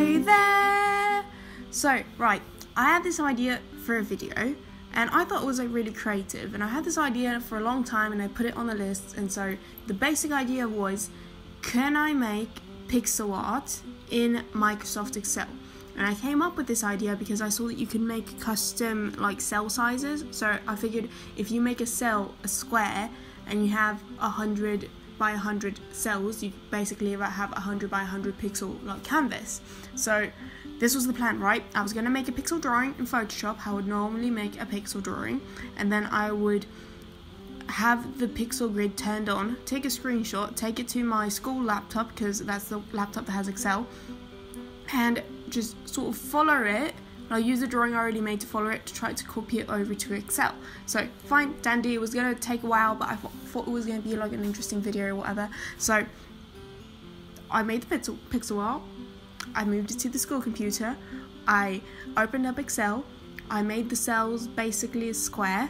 Hey there! So, right, I had this idea for a video and I thought it was like really creative, and I had this idea for a long time and I put it on the list. And so the basic idea was, can I make pixel art in Microsoft Excel? And I came up with this idea because I saw that you could make custom like cell sizes. So I figured if you make a cell a square and you have 100 by 100 cells, you basically have 100 by 100 pixel like canvas. So this was the plan, right? I was going to make a pixel drawing in Photoshop, how I would normally make a pixel drawing, and then I would have the pixel grid turned on, take a screenshot, take it to my school laptop, because that's the laptop that has Excel, and just sort of follow it. I'll use the drawing I already made to follow it to try to copy it over to Excel. So fine, dandy. It was going to take a while, but I thought it was going to be like an interesting video or whatever. So I made the pixel art. I moved it to the school computer. I opened up Excel. I made the cells basically a square,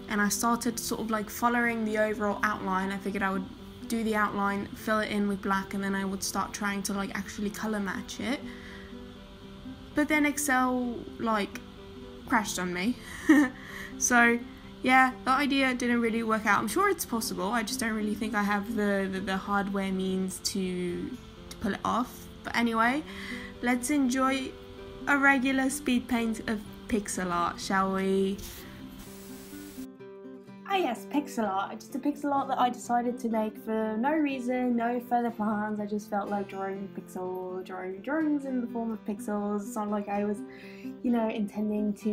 and I started sort of like following the overall outline. I figured I would do the outline, fill it in with black, and then I would start trying to like actually color match it. But then Excel like crashed on me. So yeah, the idea didn't really work out. I'm sure it's possible, I just don't really think I have the hardware means to pull it off. But anyway, let's enjoy a regular speed paint of pixel art, shall we? Ah yes, pixel art. Just a pixel art that I decided to make for no reason, no further plans. I just felt like drawing drawings in the form of pixels. It's not like I was, intending to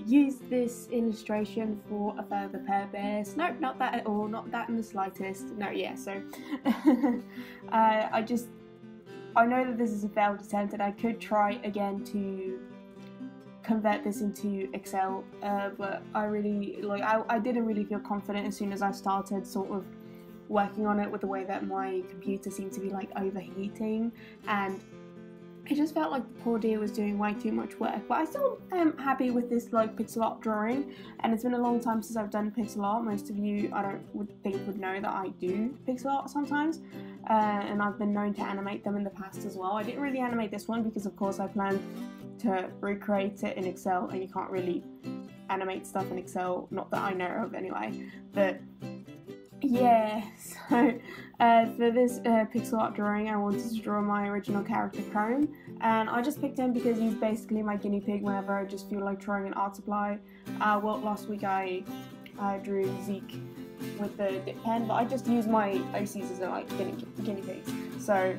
use this illustration for a further purpose. Nope, not that at all, not that in the slightest. No, yeah, so I know that this is a failed attempt and I could try again to convert this into Excel, but I didn't really feel confident as soon as I started sort of working on it, with the way that my computer seemed to be like overheating, and it just felt like the poor dear was doing way too much work. But I still am happy with this like pixel art drawing, and it's been a long time since I've done pixel art. Most of you would know that I do pixel art sometimes, and I've been known to animate them in the past as well. I didn't really animate this one because of course I planned to recreate it in Excel, and you can't really animate stuff in Excel, not that I know of anyway. But yeah, so for this pixel art drawing I wanted to draw my original character Chrome, and I just picked him because he's basically my guinea pig whenever I just feel like drawing an art supply. Well, last week I drew Zeke with the dip pen, but I just used my OCs as like guinea pigs. So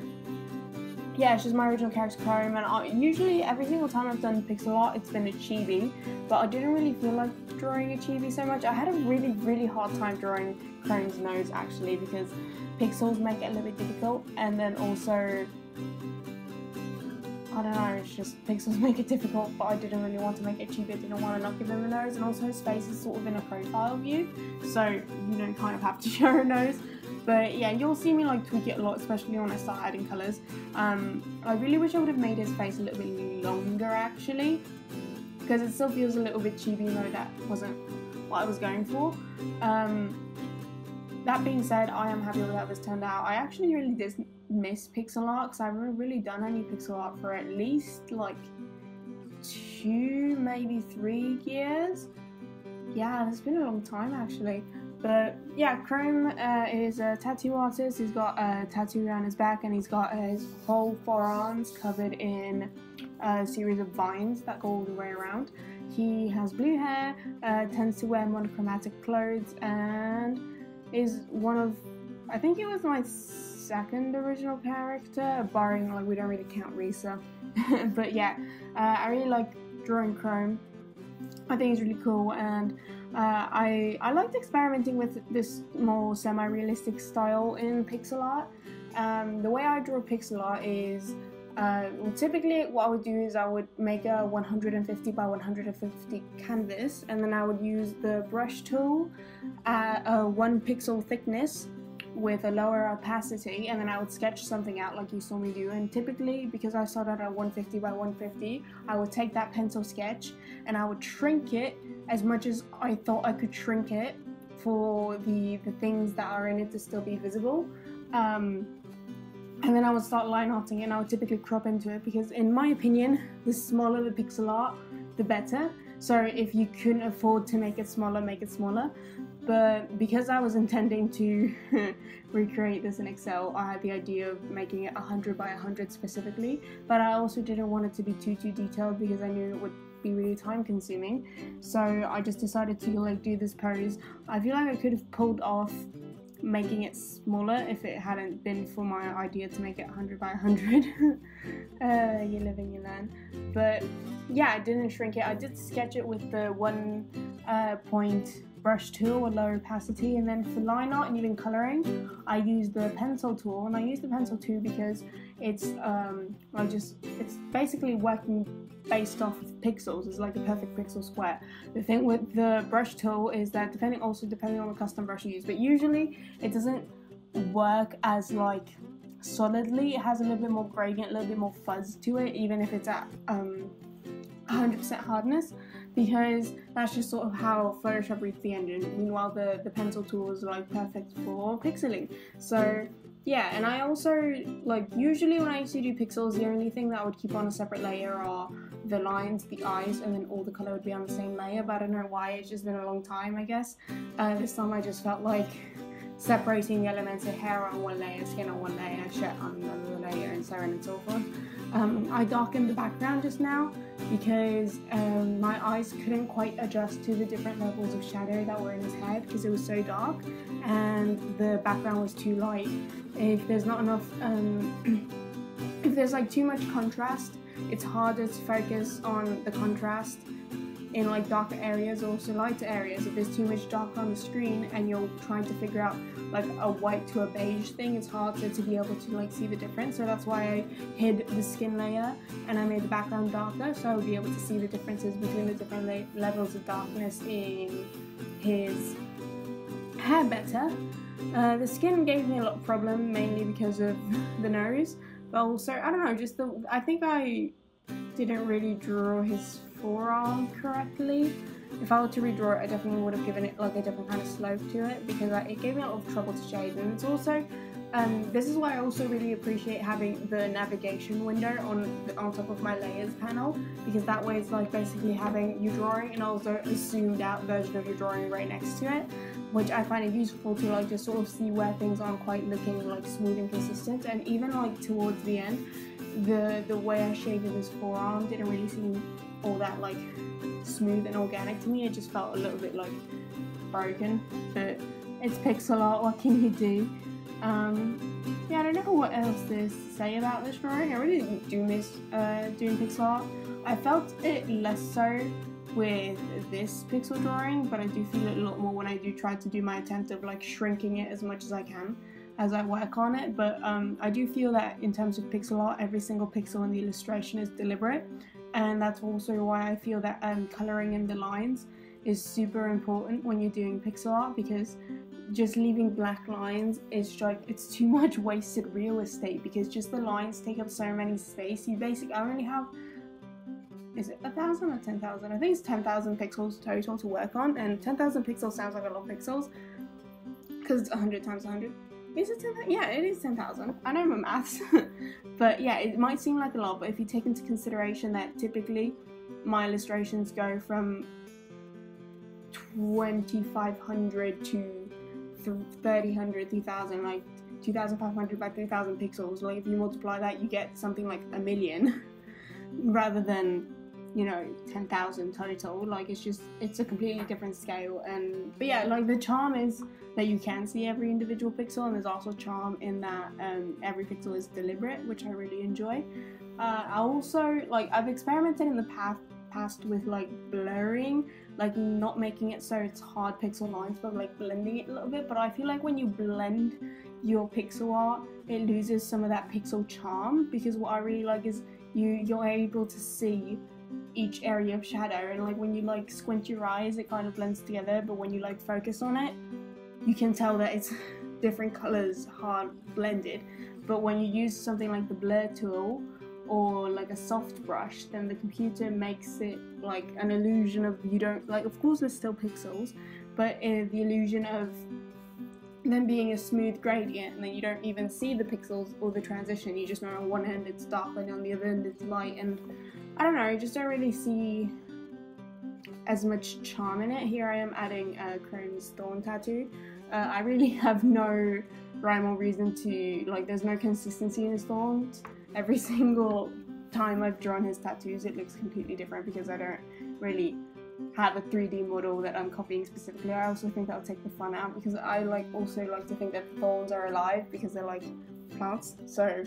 yeah, it's just my original character Chrome, and usually every single time I've done pixel art it's been a chibi, but I didn't really feel like drawing a chibi so much. I had a really hard time drawing Chrome's nose actually, because pixels make it a little bit difficult, and then also, I don't know, it's just pixels make it difficult, but I didn't really want to make it chibi. I didn't want to not give him a nose, and also his face is sort of in a profile view, so you don't kind of have to show a nose. But yeah, you'll see me like tweak it a lot, especially when I start adding colours. I really wish I would have made his face a little bit longer actually, because it still feels a little bit chibi, even though that wasn't what I was going for. That being said, I am happy with how this turned out. I actually really did miss pixel art, because I haven't really done any pixel art for at least like 2, maybe 3 years. Yeah, it's been a long time actually. But yeah, Chrome is a tattoo artist. He's got a tattoo around his back, and he's got his whole forearms covered in a series of vines that go all the way around. He has blue hair, tends to wear monochromatic clothes, and is one of, I think it was my second original character, barring like we don't really count Risa. But yeah, I really like drawing Chrome. I think it's really cool, and I liked experimenting with this more semi-realistic style in pixel art. The way I draw pixel art is, well, typically what I would do is I would make a 150 by 150 canvas, and then I would use the brush tool at a 1 pixel thickness with a lower opacity, and then I would sketch something out like you saw me do. And typically, because I started at 150 by 150, I would take that pencil sketch and I would shrink it as much as I thought I could shrink it for the things that are in it to still be visible. and then I would start line arting and I would typically crop into it, because in my opinion, the smaller the pixel art, the better. So if you couldn't afford to make it smaller, make it smaller. But because I was intending to recreate this in Excel, I had the idea of making it 100 by 100 specifically, but I also didn't want it to be too detailed because I knew it would be really time consuming. So I just decided to like do this pose. I feel like I could have pulled off making it smaller if it hadn't been for my idea to make it 100 by 100. You live and you learn. But yeah, I didn't shrink it. I did sketch it with the 1 point brush tool with low opacity, and then for line art and even coloring, I used the pencil tool. And I used the pencil tool because it's it's basically working based off of pixels. It's like a perfect pixel square. The thing with the brush tool is that depending on the custom brush you use, but usually it doesn't work as like solidly. It has a little bit more gradient, a little bit more fuzz to it, even if it's at 100% hardness, because that's just sort of how Photoshop reads the engine. Meanwhile, the pencil tool is like perfect for pixeling. So yeah, and I also, like, usually when I used to do pixels, the only thing that I would keep on a separate layer are the lines, the eyes, and then all the color would be on the same layer. But I don't know why, it's just been a long time, I guess. This time I just felt like separating the elements of hair on one layer, skin on one layer, shirt on another layer, and so on and so forth. I darkened the background just now because my eyes couldn't quite adjust to the different levels of shadow that were in his head because it was so dark and the background was too light. If there's not enough, if there's like too much contrast, it's harder to focus on the contrast in like darker areas or also lighter areas. If there's too much dark on the screen and you're trying to figure out like a white to a beige thing, it's harder to be able to like see the difference. So that's why I hid the skin layer and I made the background darker, so I would be able to see the differences between the different levels of darkness in his hair better. The skin gave me a lot of problem, mainly because of the nose, but also, I don't know, just I think I didn't really draw his forearm correctly. If I were to redraw it, I definitely would have given it like a different kind of slope to it, because it gave me a lot of trouble to shade. And it's also, this is why I also really appreciate having the navigation window on top of my layers panel, because that way it's like basically having you drawing and also a zoomed out version of your drawing right next to it, which I find it useful to like just sort of see where things aren't quite looking like smooth and consistent. And even like towards the end, the way I shaded his forearm didn't really seem all that like smooth and organic to me. It just felt a little bit like broken, but it's pixel art, what can you do? Yeah, I don't know what else to say about this drawing. I really do miss doing pixel art. I felt it less so with this pixel drawing, but I do feel it a lot more when I do try to do my attempt of like shrinking it as much as I can as I work on it. But I do feel that in terms of pixel art, every single pixel in the illustration is deliberate, and that's also why I feel that colouring in the lines is super important when you're doing pixel art, because just leaving black lines is like, it's too much wasted real estate, because just the lines take up so many space. I only have, is it 1,000 or 10,000? I think it's 10,000 pixels total to work on, and 10,000 pixels sounds like a lot of pixels because it's 100 times 100. Is it 10,000? Yeah, it is 10,000. I know my maths. But yeah, it might seem like a lot, but if you take into consideration that typically my illustrations go from 2,500 to 3,000, 3,000, like 2,500 by 3,000 pixels, like if you multiply that, you get something like 1 million rather than, you know, 10,000 total. Like it's a completely different scale. But yeah, like the charm is that you can see every individual pixel, and there's also charm in that every pixel is deliberate, which I really enjoy. I also, like, I've experimented in the past with like blurring, like not making it so it's hard pixel lines, but like blending it a little bit. But I feel like when you blend your pixel art, it loses some of that pixel charm, because what I really like is you're able to see each area of shadow, and like when you like squint your eyes, it kind of blends together, but when you like focus on it, you can tell that it's different colors hard blended. But when you use something like the blur tool or like a soft brush, then the computer makes it like an illusion of, you don't, like, of course there's still pixels, but the illusion of then being a smooth gradient, and then you don't even see the pixels or the transition. You just know on one end it's dark and on the other end it's light, and I don't know, you just don't really see as much charm in it. Here I am adding Chrome's thorn tattoo. I really have no rhyme or reason to, like, there's no consistency in his thorns. Every single time I've drawn his tattoos it looks completely different because I don't really have a 3D model that I'm copying specifically. I also think that'll take the fun out because I also like to think that thorns are alive because they're like plants. So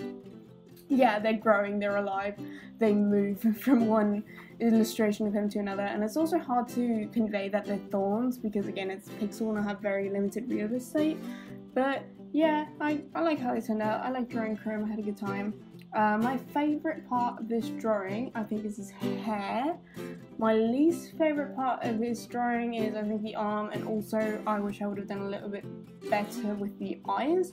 yeah, they're growing, they're alive, they move from one illustration of him to another, and it's also hard to convey that they're thorns because again it's pixel and I have very limited real estate. But yeah, I like how they turned out. I like drawing Chrome, I had a good time. My favourite part of this drawing, I think, is his hair. My least favourite part of this drawing is, I think, the arm, and also I wish I would have done a little bit better with the eyes,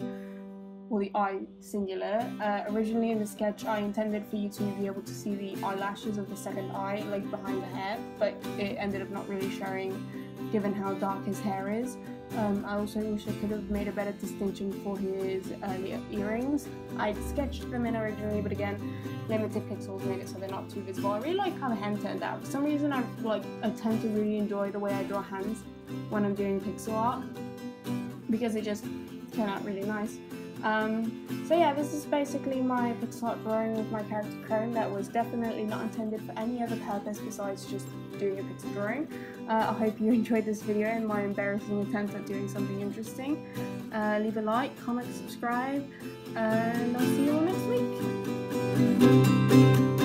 or the eye singular. Originally in the sketch I intended for you to be able to see the eyelashes of the second eye, like behind the hair, but it ended up not really showing given how dark his hair is. I also wish I could have made a better distinction for his earrings. I'd sketched them in originally, but again, limited pixels made it so they're not too visible. I really like how the hand turned out. For some reason, I tend to really enjoy the way I draw hands when I'm doing pixel art because it just turned out really nice. So yeah, this is basically my pixel art drawing with my character Chrome that was definitely not intended for any other purpose besides just doing a pixel drawing. I hope you enjoyed this video and my embarrassing attempt at doing something interesting. Leave a like, comment, subscribe, and I'll see you all next week.